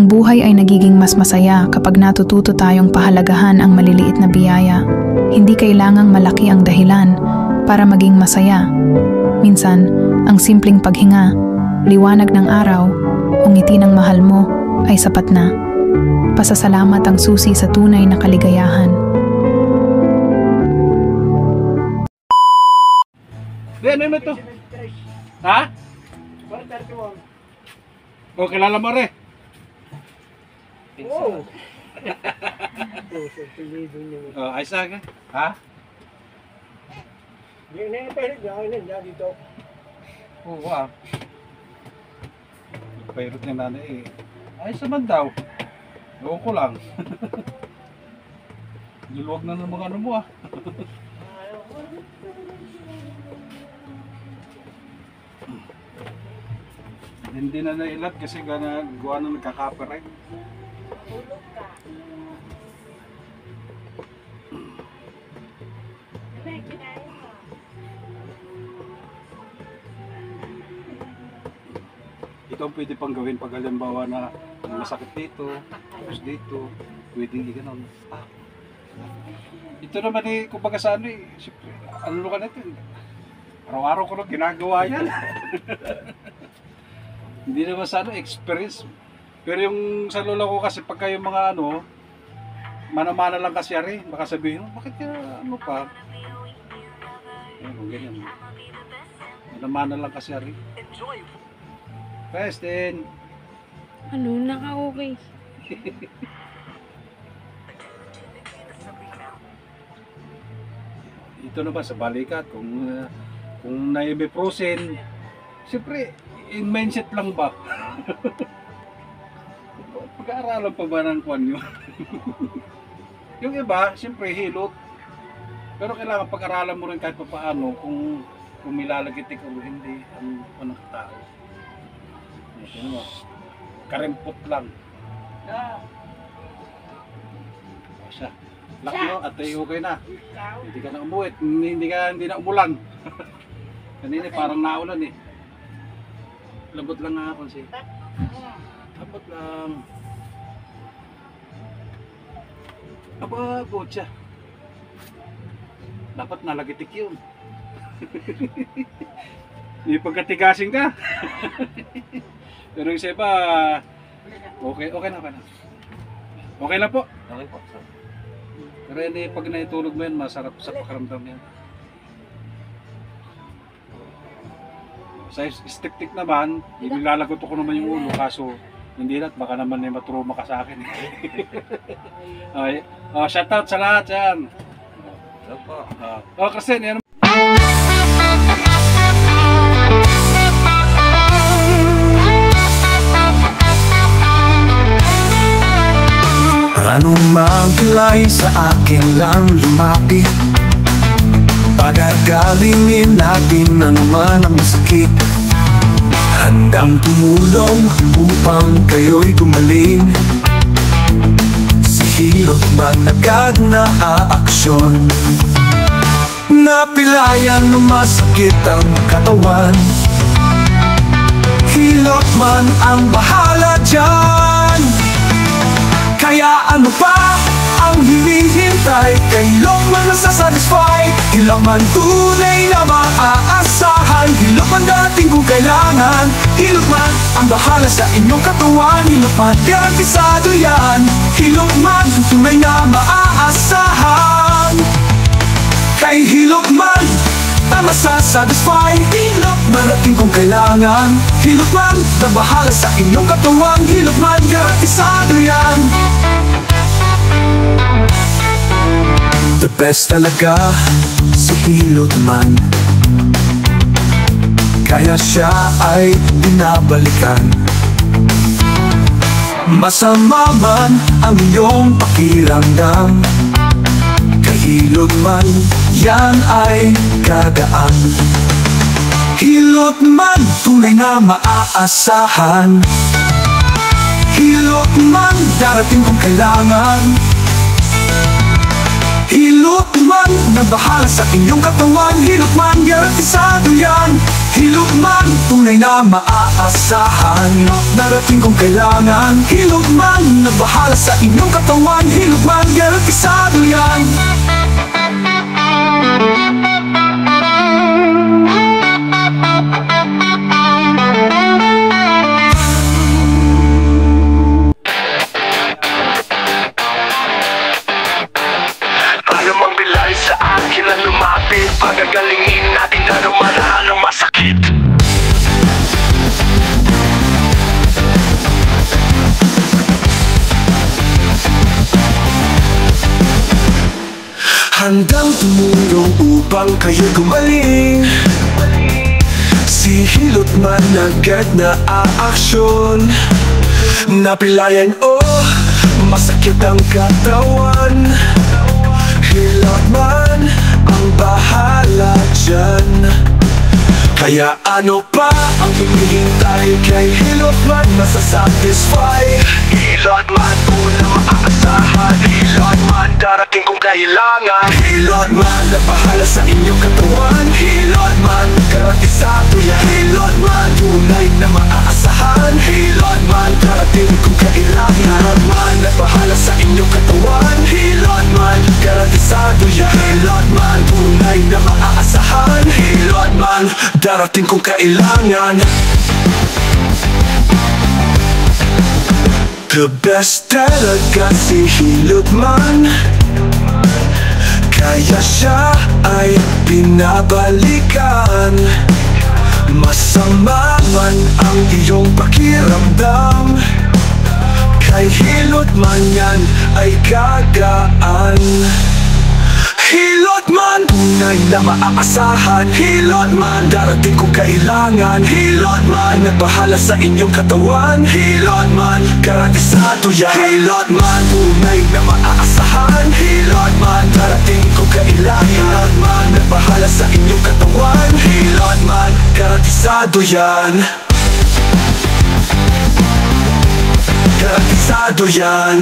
Ang buhay ay nagiging mas masaya kapag natututo tayong pahalagahan ang maliliit na biyaya. Hindi kailangang malaki ang dahilan para maging masaya. Minsan, ang simpleng paghinga, liwanag ng araw, o ngiti ng mahal mo ay sapat na. Pasasalamat ang susi sa tunay na kaligayahan. Ano mo ito? Ha? O, kilala mo rin? Oo. Oh, ayos na ka? Ha? Dito. Oo, Pairot niya nanay eh. Ayos naman daw. Ewan ko lang. Luluwag na ng mga ano mo Hindi na nailat kasi gawa na nagkaka-copyright. Ito ang pwede pang gawin pag halimbawa na masakit dito, tapos dito, pwedeng i-ganon. Ito naman eh, kumbaga sa ano eh, ano ka natin, araw-araw ko nang ginagawa yan. Hindi naman sa ano, experience. Pero yung sa lola ko kasi pagka yung mga ano, mana-mana lang kasi ari, baka sabihin, bakit ka ano pa? Ayun, ganyan. Mana-mana lang kasi ari. Preston! Ano, naka-okay. Ito na ba sa balikat, kung naibiprosin, siyempre, in mindset lang ba? Pag-aaralan pa ba ng kwan yun? Yung iba, siyempre hilot. Pero kailangan pag-aralan mo rin kahit pa paano kung milalagitik o hindi ang tao. Ito mo, karempot lang. O siya. Laki mo at okay na. Hindi ka na umuwi, hindi na umulan. Kanina parang naulan eh. Labot lang nga ako siya. Labot lang. Aba, botya. Dapat nalagitik yun. May pagkatigasin ka. Pero yung iba, okay na. Okay lang po. Okay po. Pero hindi, pag naitulog mo yan, masarap sa pakaramdam yan. Sa stick-tick naman, ilalagot ko naman yung ulo, kaso hindi na, baka naman may matruma ka sa akin. Okay. Shoutout sa lahat yan. Hello po. Kasi yan. Anong magdalay sa akin lang lumapit? Pagagalingin natin ang man ang sakit. Handang tumulong upang kayo'y gumaling. Sa hirap man agad na aaksyon. Napilayan na masakit ang katawan. Hilot man ang bahala dyan. Kaya ano pa ang hinihintay? Kailan man nasasatisfy? Ilang man tunay na maaasahan? Hilot man dating kung kailangan. Hilot man ang bahala sa inyong katawan. Hilot man garantisado yan. Hilot man tunay na maaasahan. Kay hilot man na masasatisfy. Hilot man dating kung kailangan. Hilot man na bahala sa inyong katawan. Hilot man garantisado yan. The best talaga si hilot man. Kaya siya ay binabalikan. Masama man ang iyong pakiramdam, kahilot man yan ay gagaan. Hilot man tunay na maaasahan. Hilot man darating kung kailangan. Hilot man, nagbahala sa inyong katawan. Hilot man, garantisado yan. Hilot man, tunay na maaasahan. Darating kung kailangan. Hilot man, nagbahala sa inyong katawan. Hilot man, garantisado yan. Anumang bilay sa akin na lumapit, pagagalingin natin na namaraan ang masakit. Handang tumulong upang kayo gumaling. Si Hilot man agad na aaksyon. Napilayan masakit ang katawan. Hilot man ang bahala dyan. Kaya ano pa ang hinihintay? Kay Hilot man masasatisfy. Hilot man, unang maaasahan. Hilot man, darating kung kailangan. Hilot man, napahala sa inyong katawan. Hilot man, garantisado yan. Hilot man, tunay na maaasahan. Hilot man, darating kung kailangan. Hilot man, napahala sa inyong katawan. Hilot man, garantisado yan. Hilot man, tunay na maaasahan. Hilot man, darating kung kailangan. The best talaga si Hilot man. Kaya siya ay pinabalikan. Masama man ang iyong pakiramdam, kay Hilot man yan ay gagaan. Hilot man, tunay na maaasahan. Hilot man, darating kung kailangan. Hilot man, nagbahala sa inyong katawan. Hilot man, garantisado yan. Hilot man, tunay na maaasahan. Hilot man, darating kung kailangan. Hilot man, nagbahala sa inyong katawan. Hilot man, garantisado yan. Garantisado yan.